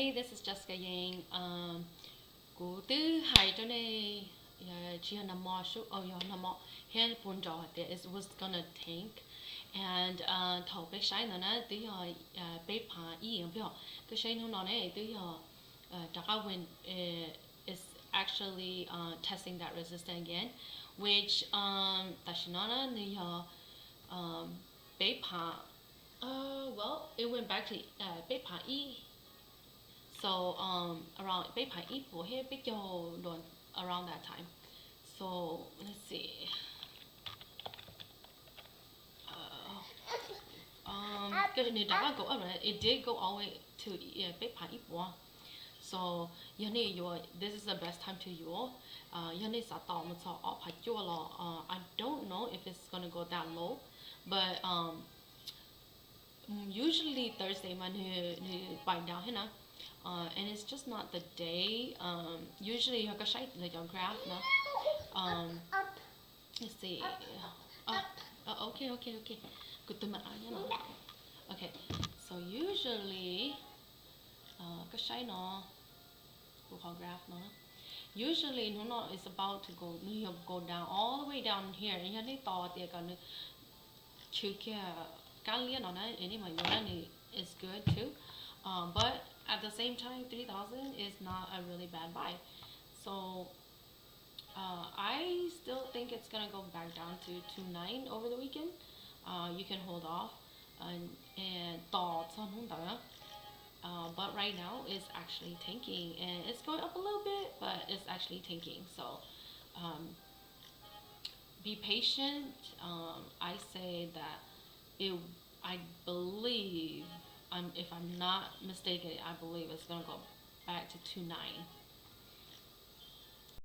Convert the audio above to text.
Hey, this is Jessica Yang. Cô tư hai chỗ này chỉ là nằm mò số nằm mò hết buồn trò thì it was gonna tank and thầu cái sai nó nè tí họ bé phá ý không biết họ cái sai nó này tí họ đặc when is actually testing that resistance again which ta chỉ nói nè thì họ bé phá well it went back to bé phá ý. So around Bepai Ipo here around that time. So let's see. It did go all the way to Bepai Ipo. So this is the best time to you. I don't know if it's gonna go that low, but usually Thursday man who bind down here. And it's just not the day. Usually you have your graph na. Let's see. Okay. Good to know. Okay. So usually graph na. Usually no is about to go down all the way down here. And you thought they're gonna is good too. But at the same time, 3,000 is not a really bad buy. So I still think it's gonna go back down to 2.9 over the weekend. You can hold off and thoughts on but right now it's actually tanking and it's going up a little bit, but it's actually tanking. So be patient. I say that I believe, if I'm not mistaken, I believe it's gonna go back to 2.9.